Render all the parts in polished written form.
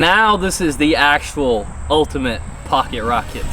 Now this is the actual ultimate pocket rocket.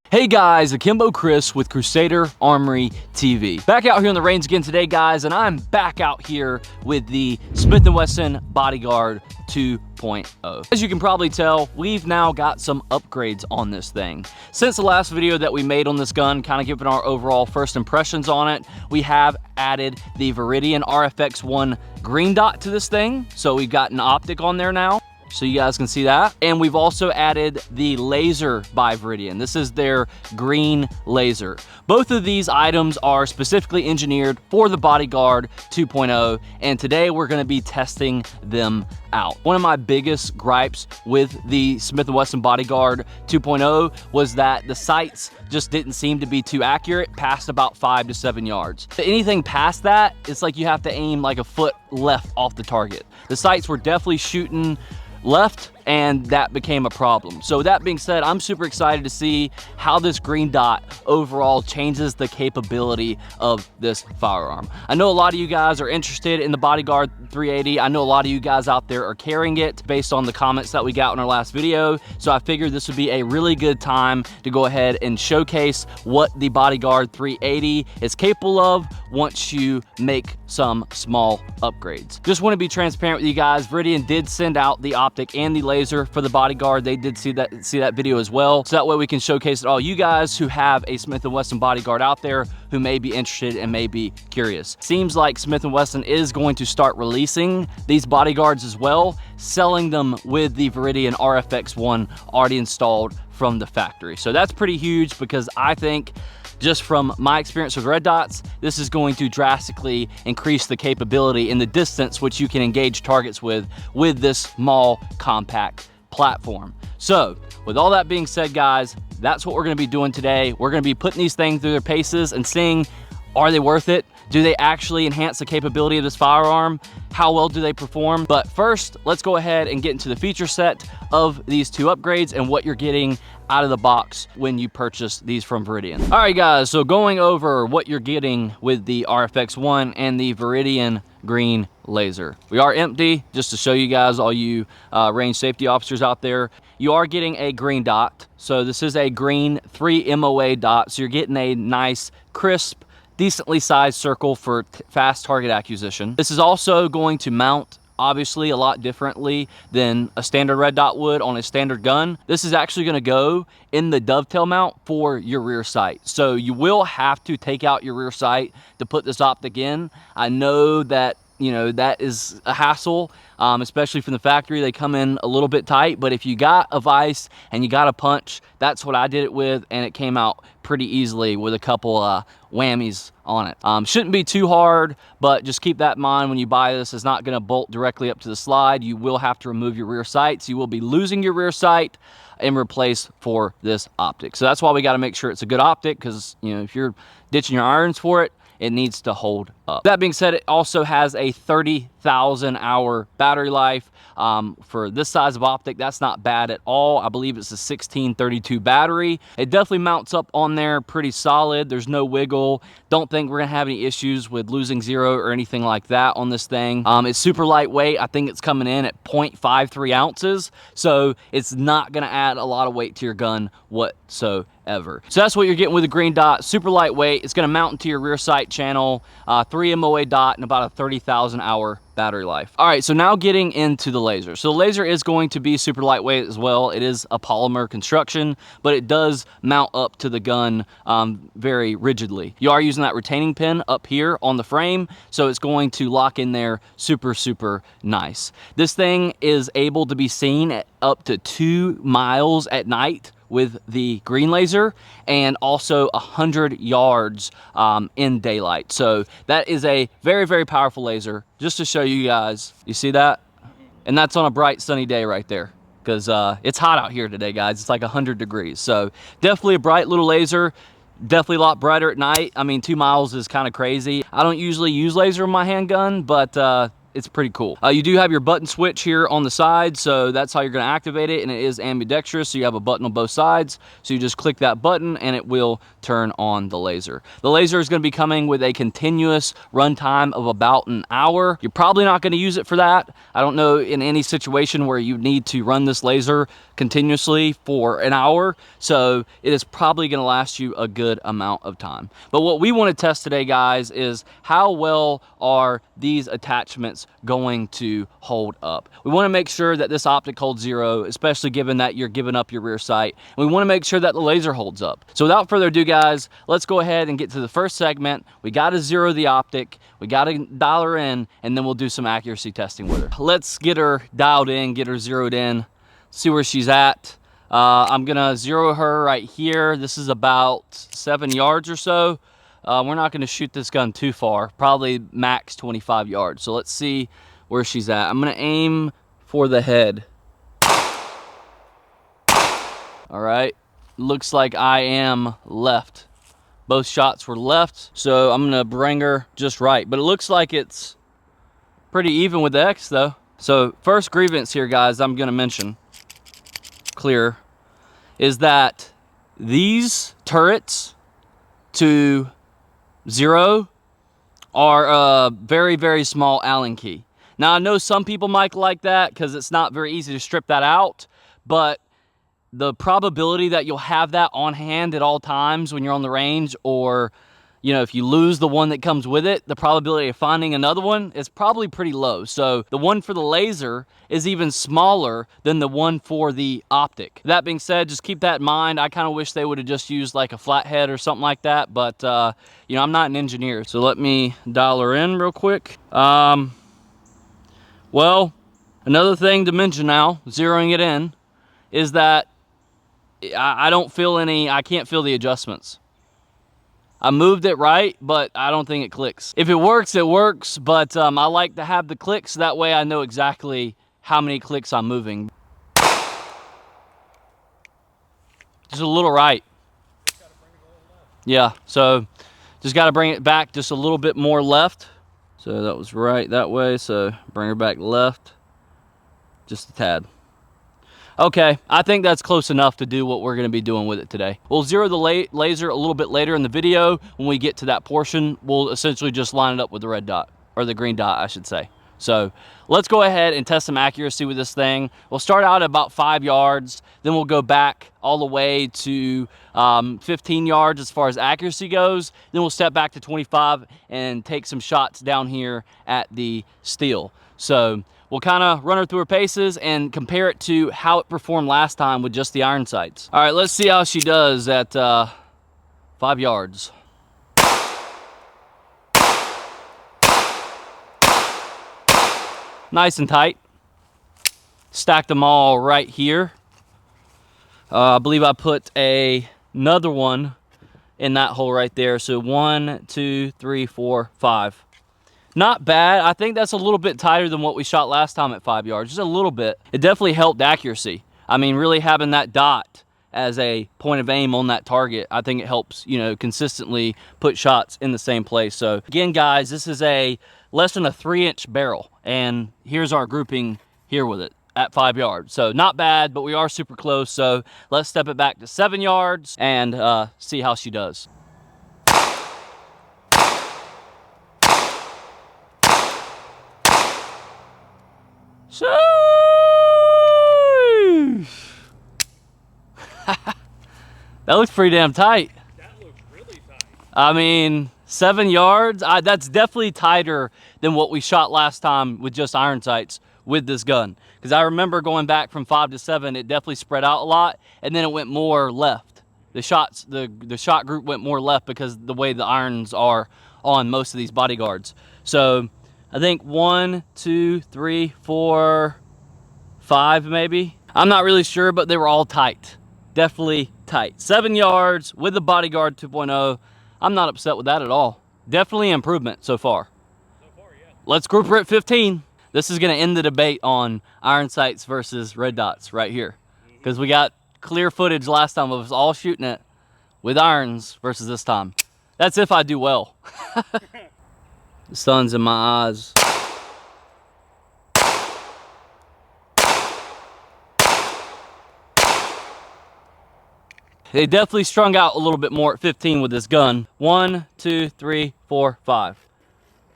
Hey guys, Akimbo Chris with Crusader Armory TV. Back out here on the range again today, guys, and I'm back out here with the Smith Wesson Bodyguard 2.0. As you can probably tell, we've now got some upgrades on this thing. Since the last video that we made on this gun, kind of giving our overall first impressions on it, we have added the Viridian RFX1 green dot to this thing. So we've got an optic on there now, so you guys can see that. And we've also added the laser by Viridian. This is their green laser. Both of these items are specifically engineered for the Bodyguard 2.0, and today we're gonna be testing them out. One of my biggest gripes with the Smith Wesson Bodyguard 2.0 was that the sights just didn't seem to be too accurate past about 5 to 7 yards. Anything past that, it's like you have to aim like a foot left off the target. The sights were definitely shooting left, and that became a problem. So that being said, I'm super excited to see how this green dot overall changes the capability of this firearm. I know a lot of you guys are interested in the Bodyguard 380. I know a lot of you guys out there are carrying it based on the comments that we got in our last video. So I figured this would be a really good time to go ahead and showcase what the Bodyguard 380 is capable of once you make some small upgrades. Just want to be transparent with you guys. Viridian did send out the optic and the laser for the Bodyguard. They did see that video as well, so that way we can showcase it all you guys who have a Smith & Wesson Bodyguard out there who may be interested and may be curious. Seems like Smith & Wesson is going to start releasing these Bodyguards as well, selling them with the Viridian RFX1 already installed from the factory. So that's pretty huge, because I think, just from my experience with red dots, this is going to drastically increase the capability in the distance which you can engage targets with this small, compact platform. So with all that being said, guys, that's what we're going to be doing today. We're going to be putting these things through their paces and seeing, are they worth it? Do they actually enhance the capability of this firearm? How well do they perform? But first, let's go ahead and get into the feature set of these two upgrades and what you're getting out of the box when you purchase these from Viridian. All right, guys, so going over what you're getting with the RFX1 and the Viridian green laser. We are empty, just to show you guys, all you range safety officers out there. You are getting a green dot. So this is a green 3 MOA dot. So you're getting a nice, crisp, decently sized circle for fast target acquisition. This is also going to mount obviously a lot differently than a standard red dot would on a standard gun. This is actually going to go in the dovetail mount for your rear sight. So you will have to take out your rear sight to put this optic in. I know that, you know, that is a hassle, especially from the factory. They come in a little bit tight, but if you got a vise and you got a punch, that's what I did it with, and it came out pretty easily with a couple whammies on it. Shouldn't be too hard, but just keep that in mind when you buy this. It's not going to bolt directly up to the slide. You will have to remove your rear sights. You will be losing your rear sight and replace for this optic. So that's why we got to make sure it's a good optic, because, you know, if you're ditching your irons for it, it needs to hold up. That being said, it also has a 30,000 hour battery life. For this size of optic, that's not bad at all. I believe it's a 1632 battery. It definitely mounts up on there pretty solid. There's no wiggle. Don't think we're gonna have any issues with losing zero or anything like that on this thing. It's super lightweight. I think it's coming in at 0.53 ounces, so it's not gonna add a lot of weight to your gun whatsoever. So that's what you're getting with the green dot. Super lightweight. It's gonna mount into your rear sight channel, 3 MOA dot, and about a 30,000 hour battery life. All right, so now getting into the laser. So the laser is going to be super lightweight as well. It is a polymer construction, but it does mount up to the gun very rigidly. You are using that retaining pin up here on the frame, so it's going to lock in there super, super nice. This thing is able to be seen at up to 2 miles at night with the green laser, and also 100 yards in daylight. So that is a very, very powerful laser. Just to show you guys, you see that? And that's on a bright sunny day right there, because it's hot out here today, guys. It's like 100 degrees. So definitely a bright little laser. Definitely a lot brighter at night. I mean, 2 miles is kind of crazy. I don't usually use laser in my handgun, but it's pretty cool. You do have your button switch here on the side, so that's how you're going to activate it, and it is ambidextrous, so you have a button on both sides. So you just click that button and it will turn on the laser. The laser is going to be coming with a continuous runtime of about an hour. You're probably not going to use it for that. I don't know in any situation where you need to run this laser continuously for an hour, so it is probably going to last you a good amount of time. But what we want to test today, guys, is how well are these attachments going to hold up. We want to make sure that this optic holds zero, especially given that you're giving up your rear sight. And we want to make sure that the laser holds up. So without further ado, guys, let's go ahead and get to the first segment. We got to zero the optic, we got to dial her in, and then we'll do some accuracy testing with her. Let's get her dialed in, get her zeroed in, see where she's at. I'm gonna zero her right here. This is about 7 yards or so. We're not gonna shoot this gun too far, probably max 25 yards. So let's see where she's at. I'm gonna aim for the head. All right, looks like I am left. Both shots were left, so I'm gonna bring her just right. But it looks like it's pretty even with the X though. So first grievance here, guys, I'm gonna mention clear is that these turrets to zero are a very, very small Allen key. Now I know some people might like that because it's not very easy to strip that out, but the probability that you'll have that on hand at all times when you're on the range, or you know, if you lose the one that comes with it, the probability of finding another one is probably pretty low. So the one for the laser is even smaller than the one for the optic. That being said, just keep that in mind. I kind of wish they would have just used like a flathead or something like that, but you know, I'm not an engineer. So let me dial her in real quick. Well, another thing to mention now, zeroing it in, is that I don't feel any, I can't feel the adjustments. I moved it right, but I don't think it clicks. If it works, it works, but I like to have the clicks, so that way I know exactly how many clicks I'm moving. Just a little right. Yeah, so just got to bring it back just a little bit more left. So that was right that way, so bring her back left, just a tad. Okay, I think that's close enough to do what we're going to be doing with it today. We'll zero the laser a little bit later in the video. When we get to that portion, we'll essentially just line it up with the red dot, or the green dot, I should say. So let's go ahead and test some accuracy with this thing. We'll start out at about 5 yards, then we'll go back all the way to 15 yards as far as accuracy goes. Then we'll step back to 25 and take some shots down here at the steel. So we'll kind of run her through her paces and compare it to how it performed last time with just the iron sights. All right, let's see how she does at 5 yards. Nice and tight. Stacked them all right here. I believe I put another one in that hole right there. So 1, 2, 3, 4, 5. Not bad. I think that's a little bit tighter than what we shot last time at 5 yards. Just a little bit. It definitely helped accuracy. I mean, really having that dot as a point of aim on that target, I think it helps, you know, consistently put shots in the same place. So again, guys, this is a less than a 3-inch barrel, and here's our grouping here with it at 5 yards. So not bad, but we are super close. So let's step it back to 7 yards and see how she does. That looks pretty damn tight. That looks really tight. I mean, 7 yards, that's definitely tighter than what we shot last time with just iron sights with this gun. Because I remember going back from 5 to 7, it definitely spread out a lot, and then it went more left. The shot group went more left because the way the irons are on most of these bodyguards. So I think 1, 2, 3, 4, 5 maybe. I'm not really sure, but they were all tight. definitely tight. 7 yards with the Bodyguard 2.0. I'm not upset with that at all. Definitely improvement so far. Yeah. Let's group her at 15. This is going to end the debate on iron sights versus red dots right here. Because we got clear footage last time of us all shooting it with irons versus this time. That's if I do well. The sun's in my eyes. They definitely strung out a little bit more at 15 with this gun. 1, 2, 3, 4, 5.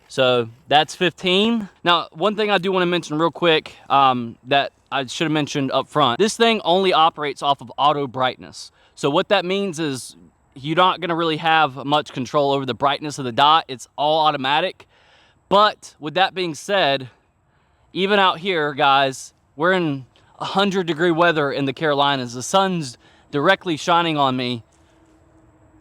So that's 15. Now, one thing I do want to mention real quick that I should have mentioned up front. This thing only operates off of auto brightness. So what that means is you're not going to really have much control over the brightness of the dot. It's all automatic. But with that being said, even out here, guys, we're in 100-degree weather in the Carolinas. The sun's directly shining on me.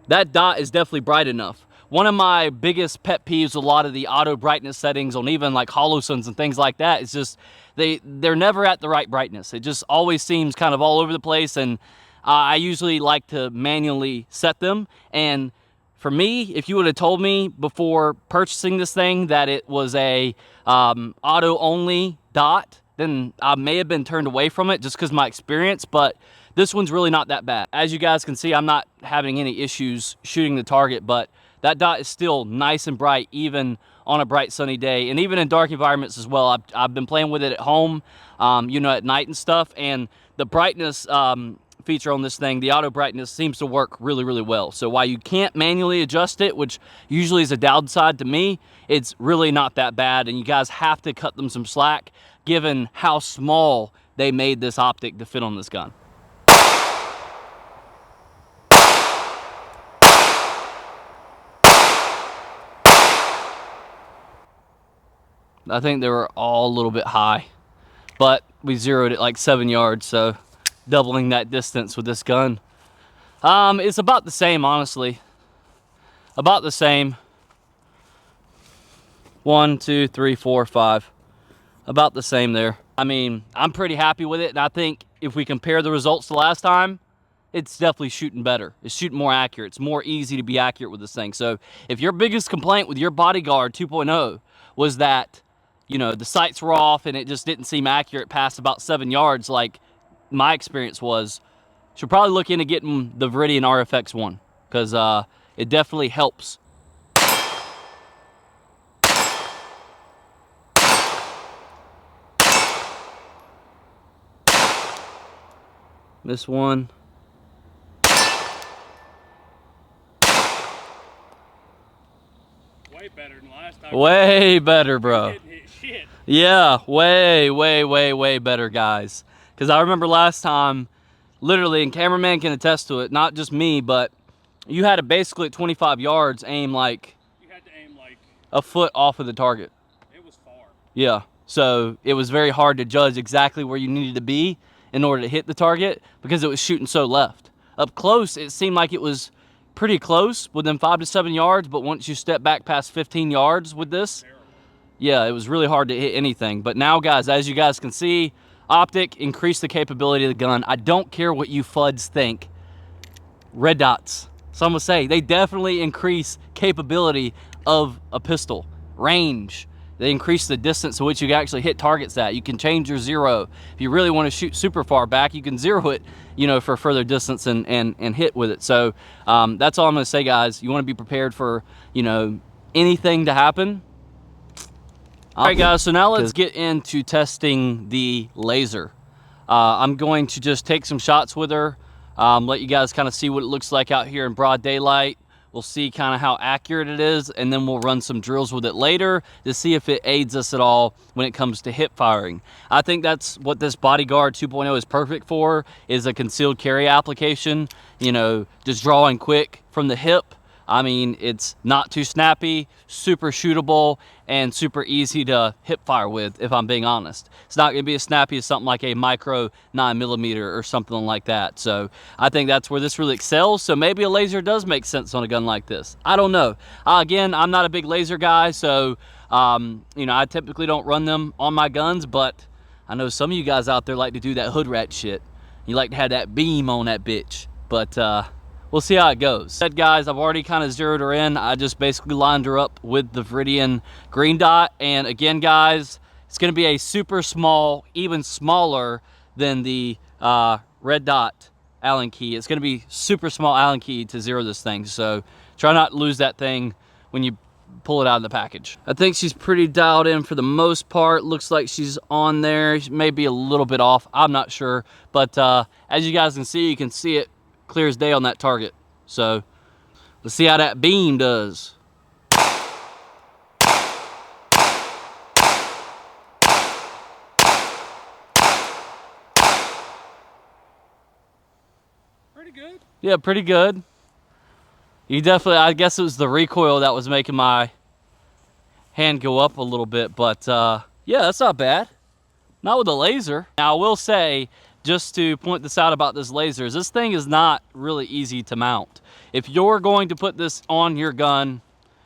That dot is definitely bright enough. One of my biggest pet peeves with a lot of the auto brightness settings on even like holosuns and things like that is just they're never at the right brightness. It just always seems kind of all over the place, and I usually like to manually set them. And for me, if you would have told me before purchasing this thing that it was a auto only dot, then I may have been turned away from it just because of my experience, but this one's really not that bad. As you guys can see, I'm not having any issues shooting the target, but that dot is still nice and bright, even on a bright sunny day, and even in dark environments as well. I've been playing with it at home, you know, at night and stuff, and the brightness feature on this thing, the auto brightness, seems to work really, really well. So while you can't manually adjust it, which usually is a downside to me, it's really not that bad, and you guys have to cut them some slack given how small they made this optic to fit on this gun. I think they were all a little bit high, but we zeroed it like 7 yards, so doubling that distance with this gun. It's about the same, honestly. About the same. 1, 2, 3, 4, 5. About the same there. I mean, I'm pretty happy with it, and I think if we compare the results to last time, it's definitely shooting better. It's shooting more accurate. It's more easy to be accurate with this thing. So if your biggest complaint with your Bodyguard 2.0 was that, you know, the sights were off and it just didn't seem accurate past about 7 yards like my experience was, should probably look into getting the Viridian RFX1, because it definitely helps. This one. Way better than last time. Way better, bro. Didn't hit shit. Yeah, way better, guys. Because I remember last time, literally, and cameraman can attest to it, not just me, but you had to basically at 25 yards aim like... You had to aim like... a foot off of the target. It was far. Yeah, so it was very hard to judge exactly where you needed to be in order to hit the target because it was shooting so left. Up close, it seemed like it was pretty close, within 5 to 7 yards, but once you step back past 15 yards with this, yeah, it was really hard to hit anything. But now, guys, as you guys can see, Optic increased the capability of the gun. I don't care what you FUDs think. Red dots. Some will say they definitely increase capability of a pistol. Range. They increase the distance to which you can actually hit targets at. You can change your zero. If you really want to shoot super far back, you can zero it, you know, for further distance and hit with it. So that's all I'm going to say, guys. You want to be prepared for, you know, anything to happen. All right, guys, so now let's get into testing the laser. I'm going to just take some shots with her, let you guys kind of see what it looks like out here in broad daylight. We'll see kind of how accurate it is, and then we'll run some drills with it later to see if it aids us at all when it comes to hip firing. I think that's what this Bodyguard 2.0 is perfect for, is a concealed carry application. You know, just drawing quick from the hip. I mean, it's not too snappy, super shootable, and super easy to hip fire with, if I'm being honest. It's not going to be as snappy as something like a micro 9mm or something like that. So I think that's where this really excels. So maybe a laser does make sense on a gun like this. I don't know. Again, I'm not a big laser guy, so you know, I typically don't run them on my guns, but I know some of you guys out there like to do that hood rat shit. You like to have that beam on that bitch. But we'll see how it goes. Said guys, I've already kind of zeroed her in. I just basically lined her up with the Viridian green dot. And again, guys, it's going to be a super small, even smaller than the red dot Allen key. It's going to be super small Allen key to zero this thing. So try not to lose that thing when you pull it out of the package. I think she's pretty dialed in for the most part. Looks like she's on there. She may be a little bit off. I'm not sure. But as you guys can see it clear as day on that target. So let's see how that beam does. Pretty good. Yeah, pretty good. You definitely, I guess it was the recoil that was making my hand go up a little bit, but yeah, that's not bad. Not with a laser. Now I will say, just to point this out about this laser, this thing is not really easy to mount. If you're going to put this on your gun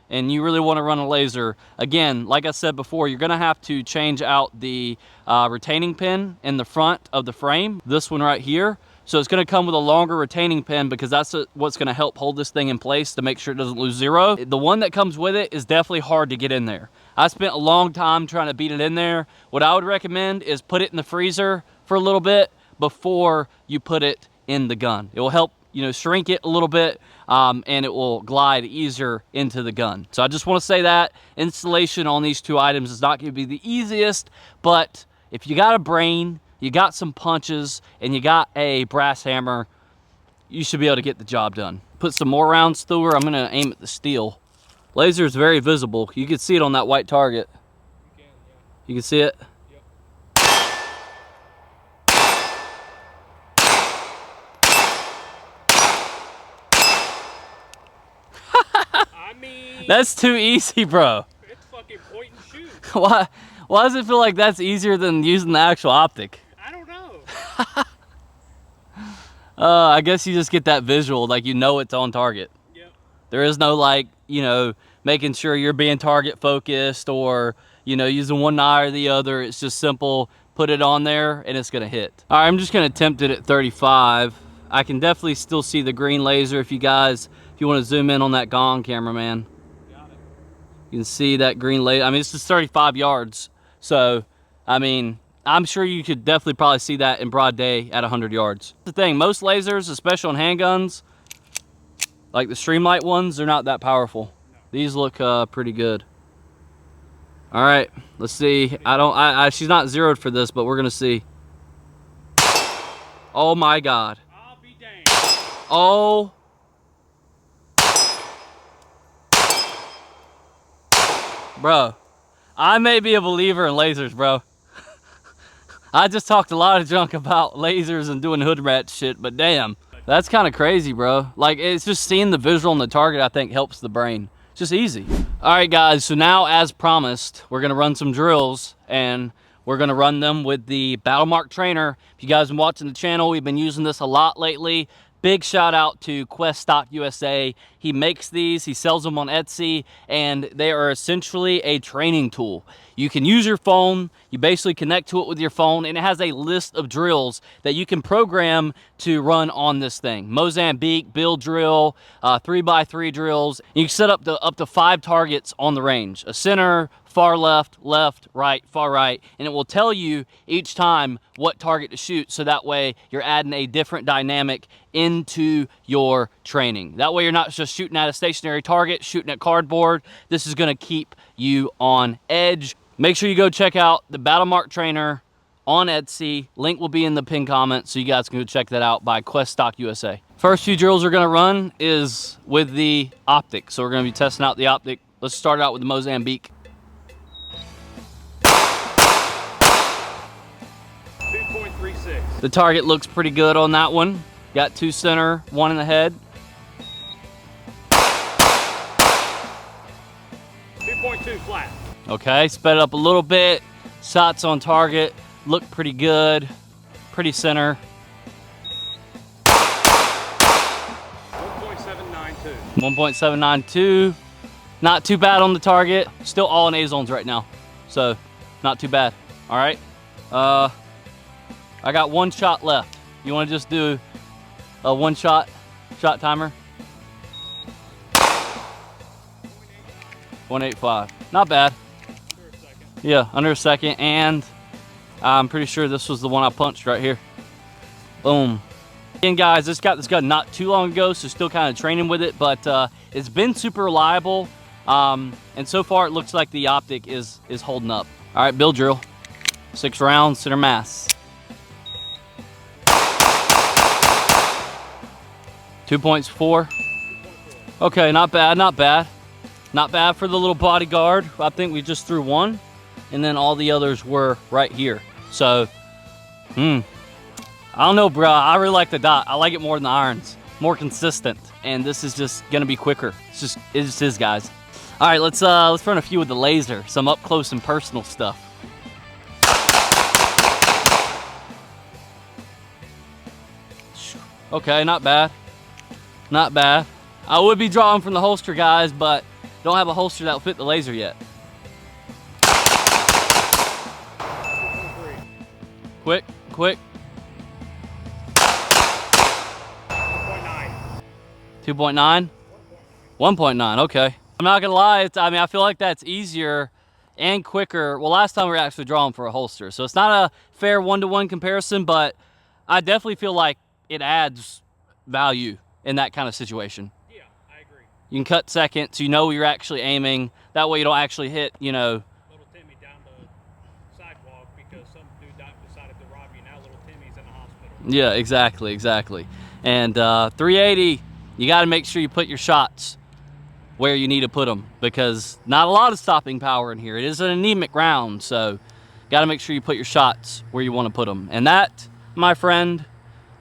and you really want to run a laser, again, like I said before, you're gonna have to change out the retaining pin in the front of the frame, this one right here. So it's gonna come with a longer retaining pin because that's what's gonna help hold this thing in place to make sure it doesn't lose zero. The one that comes with it is definitely hard to get in there. I spent a long time trying to beat it in there. What I would recommend is put it in the freezer for a little bit before you put it in the gun. It will help, you know, shrink it a little bit and it will glide easier into the gun. So I just want to say that installation on these two items is not going to be the easiest, but if you got a brain, you got some punches, and you got a brass hammer, you should be able to get the job done. Put some more rounds through her. I'm going to aim at the steel. Laser is very visible. You can see it on that white target. You can, yeah. You can see it? Yep. I mean, That's too easy, bro. it's fucking point and shoot. Why does it feel like that's easier than using the actual optic? I don't know. I guess you just get that visual, like you know it's on target. Yep. There is no, like, you know, making sure you're being target focused or, you know, using one eye or the other. It's just simple, put it on there and it's gonna hit. All right, I'm just gonna attempt it at 35. I can definitely still see the green laser if you want to zoom in on that gong, cameraman. Got it. You can see that green laser. I mean, this is 35 yards. So, I mean, I'm sure you could definitely probably see that in broad day at 100 yards. The thing, most lasers, especially on handguns, like the Streamlight ones, they're not that powerful. No. These look pretty good. All right, let's see. She's not zeroed for this, but we're gonna see. Oh my God. I'll be damned. Oh. Bro, I may be a believer in lasers, bro. I just talked a lot of junk about lasers and doing hood rat shit, but damn, that's kind of crazy, bro. Like, it's just seeing the visual on the target, I think, helps the brain. It's just easy. All right, guys, so now, as promised, we're gonna run some drills, and we're gonna run them with the Battle Mark trainer. If you guys have been watching the channel, we've been using this a lot lately. Big shout out to Quest Stock USA. He makes these, he sells them on Etsy, and they are essentially a training tool. You can use your phone, you basically connect to it with your phone, and it has a list of drills that you can program to run on this thing. Mozambique, build drill, 3x3 drills. You can set up to 5 targets on the range. A center, far left, left, right, far right, and it will tell you each time what target to shoot, so that way you're adding a different dynamic into your training. That way you're not just shooting at a stationary target, shooting at cardboard. This is gonna keep you on edge. Make sure you go check out the Battle Mark trainer on Etsy. Link will be in the pinned comment, so you guys can go check that out by Quest Stock USA. First few drills we're gonna run is with the Optic, so we're gonna be testing out the Optic. Let's start out with the Mozambique. 2.36. The target looks pretty good on that one. Got 2 center, 1 in the head. 2.2 flat. Okay, sped it up a little bit. Shots on target, look pretty good. Pretty center. 1.792. 1.792. Not too bad on the target. Still all in A zones right now, so not too bad. All right, I got 1 shot left. You want to just do a one shot timer? 185. Not bad. Yeah, under a second. And I'm pretty sure this was the one I punched right here. Boom. Again, guys, this got this gun not too long ago, so still kind of training with it, but it's been super reliable. And so far, it looks like the Optic is holding up. All right, bill drill. 6 rounds, center mass. 2.4. Okay, not bad, not bad. Not bad for the little Bodyguard. I think we just threw one, and then all the others were right here. So, I don't know, bro. I really like the dot. I like it more than the irons. More consistent, and this is just gonna be quicker. It just is, guys. All right, let's run a few with the laser. Some up close and personal stuff. Okay, not bad. Not bad. I would be drawing from the holster, guys, but don't have a holster that will fit the laser yet. Quick, quick. 2.9? 1.9, okay. I'm not gonna lie, I feel like that's easier and quicker. Well, last time we were actually drawing for a holster, so it's not a fair one-to-one comparison, but I definitely feel like it adds value in that kind of situation. Yeah, I agree. You can cut seconds, you know you're actually aiming. That way you don't actually hit, you know. Little Timmy down the sidewalk because some dude decided to rob you. Now little Timmy's in the hospital. Yeah, exactly, exactly. And 380, you got to make sure you put your shots where you need to put them, because not a lot of stopping power in here. It is an anemic round, so got to make sure you put your shots where you want to put them. And that, my friend,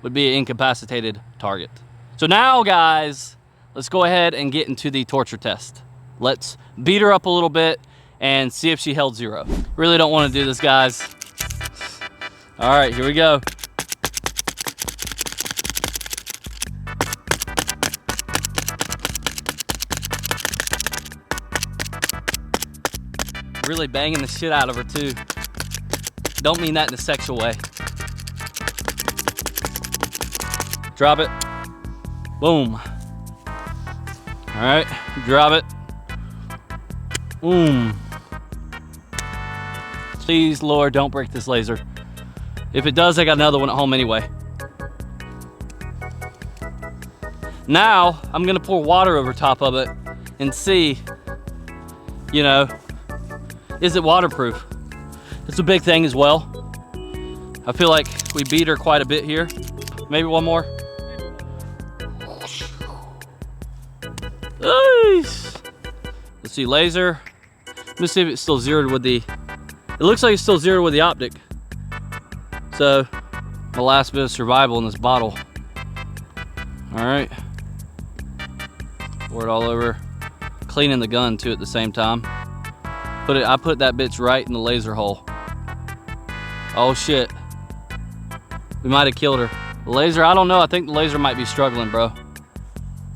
would be an incapacitated target. So now, guys, let's go ahead and get into the torture test. Let's beat her up a little bit and see if she held 0. Really don't want to do this, guys. All right, here we go. Really banging the shit out of her too. Don't mean that in a sexual way. Drop it. Boom. All right, drop it. Boom. Please, Lord, don't break this laser. If it does, I got another one at home anyway. Now, I'm gonna pour water over top of it and see, you know, is it waterproof? It's a big thing as well. I feel like we beat her quite a bit here. Maybe one more. Let's see, laser. Let's see if it's still zeroed with the, it looks like it's still zeroed with the Optic. So, the last bit of survival in this bottle. All right. Pour it all over. Cleaning the gun too at the same time. I put that bitch right in the laser hole. Oh shit. We might have killed her. The laser, I don't know. I think the laser might be struggling, bro.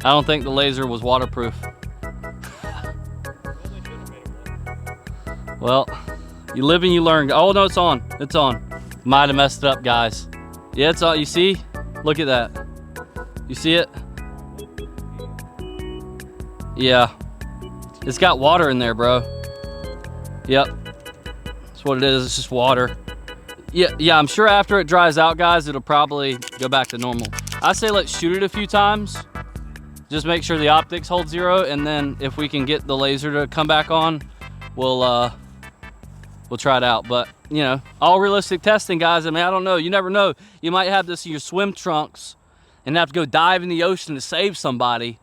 I don't think the laser was waterproof. Well, you live and you learn. Oh no, it's on. It's on. Might have messed it up, guys. Yeah, it's on. You see? Look at that. You see it? Yeah. It's got water in there, bro. Yep, that's what it is. It's just water. Yeah, I'm sure after it dries out, guys, it'll probably go back to normal. I say let's shoot it a few times. Just make sure the optics hold 0, and then if we can get the laser to come back on, we'll try it out. But, you know, all realistic testing, guys. I mean, I don't know. You never know. You might have this in your swim trunks and have to go dive in the ocean to save somebody.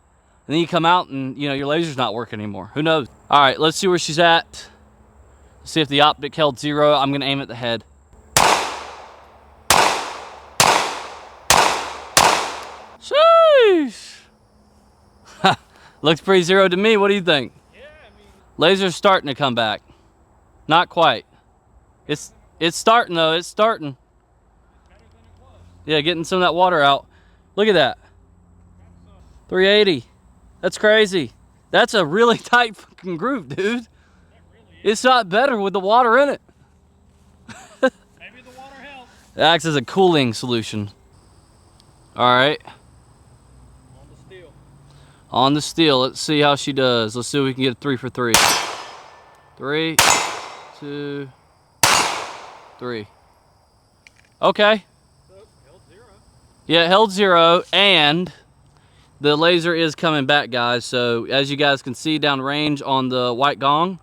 And then you come out and, you know, your laser's not working anymore. Who knows? All right, let's see where she's at. See if the Optic held 0. I'm gonna aim at the head. Sheesh. Looks pretty 0 to me. What do you think? Yeah, I mean, Laser's starting to come back. Not quite. It's starting though. It's starting. better than it was. Yeah, getting some of that water out. Look at that. 380. That's crazy. That's a really tight fucking groove, dude. It's not better with the water in it. Maybe the water helps. It acts as a cooling solution. All right. On the steel. On the steel. Let's see how she does. Let's see if we can get a 3 for 3. 3, 2, 3. Okay. So, held 0. Yeah, it held 0, and the laser is coming back, guys. So as you guys can see down range on the white gong,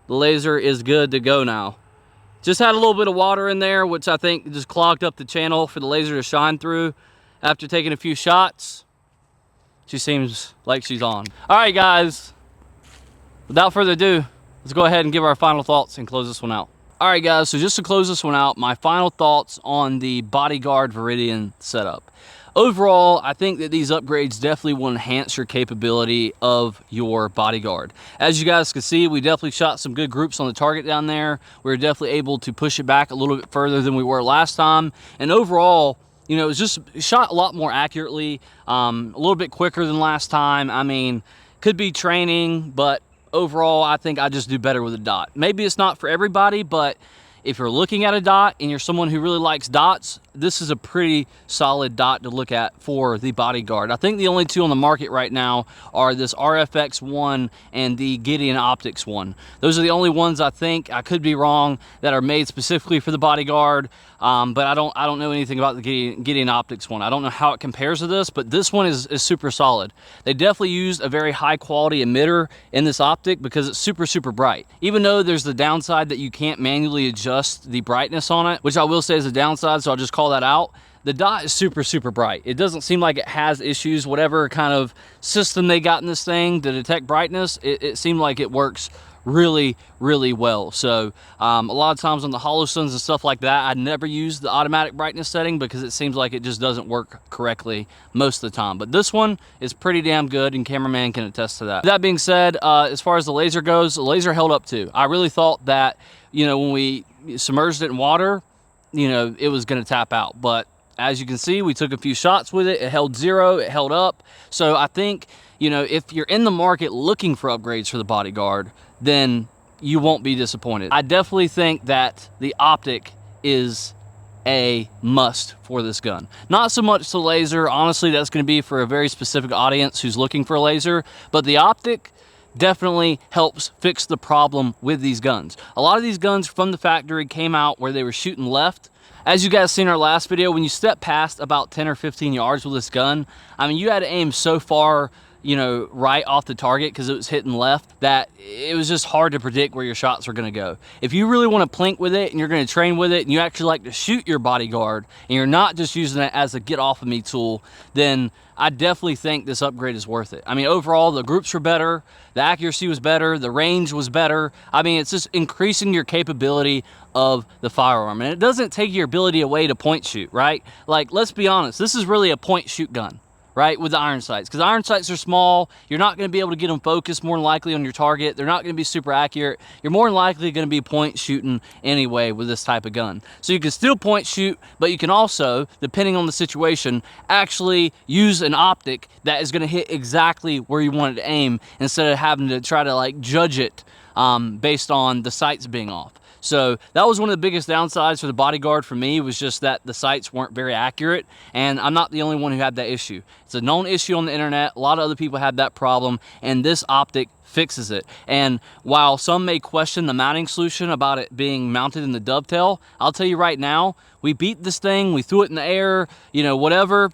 the laser is good to go now. Just had a little bit of water in there, which I think just clogged up the channel for the laser to shine through. After taking a few shots, she seems like she's on. All right, guys, without further ado, let's go ahead and give our final thoughts and close this one out. All right, guys, so just to close this one out, my final thoughts on the Bodyguard Viridian setup. Overall, I think that these upgrades definitely will enhance your capability of your Bodyguard. As you guys can see, we definitely shot some good groups on the target down there. We were definitely able to push it back a little bit further than we were last time. And overall, you know, it was just shot a lot more accurately, a little bit quicker than last time. I mean, could be training, but overall, I think I just do better with a dot. Maybe it's not for everybody, but if you're looking at a dot and you're someone who really likes dots, this is a pretty solid dot to look at for the Bodyguard. I think the only two on the market right now are this RFX1 and the Viridian Optics one. Those are the only ones I think, I could be wrong, that are made specifically for the Bodyguard. But I don't know anything about the Viridian Optics one. I don't know how it compares to this, but this one is super solid. They definitely used a very high quality emitter in this optic because it's super bright. Even though there's the downside that you can't manually adjust the brightness on it, which I will say is a downside, so I'll just call that out. The dot is super bright. It doesn't seem like it has issues. Whatever kind of system they got in this thing to detect brightness, it seemed like it works really well. So a lot of times on the HoloSuns and stuff like that, I never use the automatic brightness setting because it seems like it just doesn't work correctly most of the time. But this one is pretty damn good, and cameraman can attest to that. That being said, as far as the laser goes, the laser held up too. I really thought that, you know, when we submerged it in water, you know, it was going to tap out. But as you can see, we took a few shots with it. It held 0, it held up. So I think, you know, if you're in the market looking for upgrades for the Bodyguard, then you won't be disappointed. I definitely think that the Optic is a must for this gun. Not so much the laser. Honestly, that's going to be for a very specific audience who's looking for a laser. But the Optic definitely helps fix the problem with these guns. A lot of these guns from the factory came out where they were shooting left. As you guys seen in our last video, when you step past about 10 or 15 yards with this gun, I mean, you had to aim so far, you know, right off the target because it was hitting left, that it was just hard to predict where your shots were going to go. If you really want to plink with it and you're going to train with it and you actually like to shoot your Bodyguard and you're not just using it as a get off of me tool, then I definitely think this upgrade is worth it. I mean, overall, the groups were better, the accuracy was better, the range was better. I mean, it's just increasing your capability of the firearm. And it doesn't take your ability away to point shoot, right? Like, let's be honest, this is really a point shoot gun, right, with the iron sights, because iron sights are small. You're not going to be able to get them focused more than likely on your target. They're not going to be super accurate. You're more than likely going to be point shooting anyway with this type of gun. So you can still point shoot, but you can also, depending on the situation, actually use an optic that is going to hit exactly where you want it to aim instead of having to try to like judge it based on the sights being off. So that was one of the biggest downsides for the Bodyguard for me, was just that the sights weren't very accurate, and I'm not the only one who had that issue. It's a known issue on the internet. A lot of other people had that problem, and this optic fixes it. And while some may question the mounting solution about it being mounted in the dovetail, I'll tell you right now, we beat this thing, we threw it in the air, you know, whatever.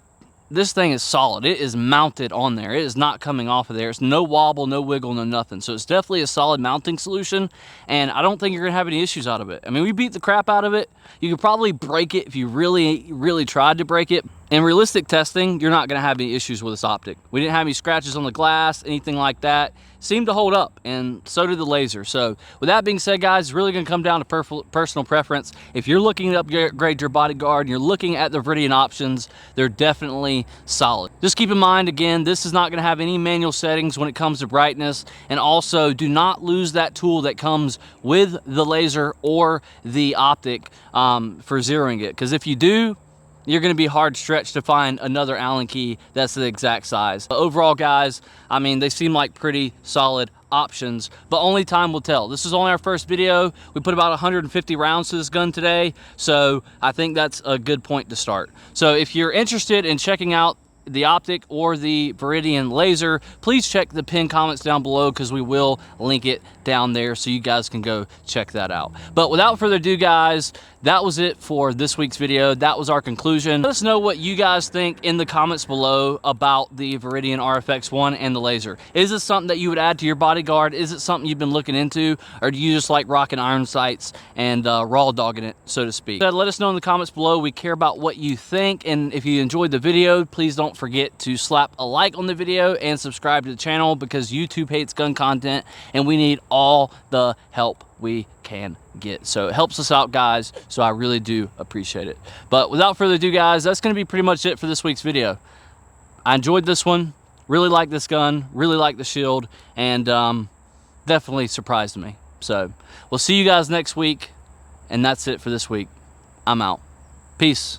This thing is solid. It is mounted on there. It is not coming off of there. It's no wobble, no wiggle, no nothing. So it's definitely a solid mounting solution, and I don't think you're gonna have any issues out of it. I mean, we beat the crap out of it. You could probably break it if you really tried to break it. In realistic testing, you're not gonna have any issues with this optic. We didn't have any scratches on the glass, anything like that. Seemed to hold up, and so did the laser. So with that being said, guys, it's really gonna come down to personal preference. If you're looking to upgrade your Bodyguard and you're looking at the Viridian options, they're definitely solid. Just keep in mind, again, this is not gonna have any manual settings when it comes to brightness, and also do not lose that tool that comes with the laser or the optic for zeroing it, because if you do, you're going to be hard stretched to find another Allen key that's the exact size. But overall, guys, I mean, they seem like pretty solid options, but only time will tell. This is only our first video. We put about 150 rounds to this gun today, so I think that's a good point to start. So if you're interested in checking out the Optic or the Viridian laser, please check the pinned comments down below, because we will link it down there so you guys can go check that out. But without further ado, guys, that was it for this week's video. That was our conclusion. Let us know what you guys think in the comments below about the Viridian RFX1 and the laser. Is this something that you would add to your Bodyguard? Is it something you've been looking into, or do you just like rocking iron sights and raw dogging it, so to speak? Let us know in the comments below. We care about what you think, and if you enjoyed the video, please don't forget to slap a like on the video and subscribe to the channel, because YouTube hates gun content and we need all the help we can get. So it helps us out, guys, so I really do appreciate it. But without further ado, guys, that's going to be pretty much it for this week's video. I enjoyed this one, really like this gun, really like the shield, and definitely surprised me. So we'll see you guys next week, and that's it for this week. I'm out. Peace.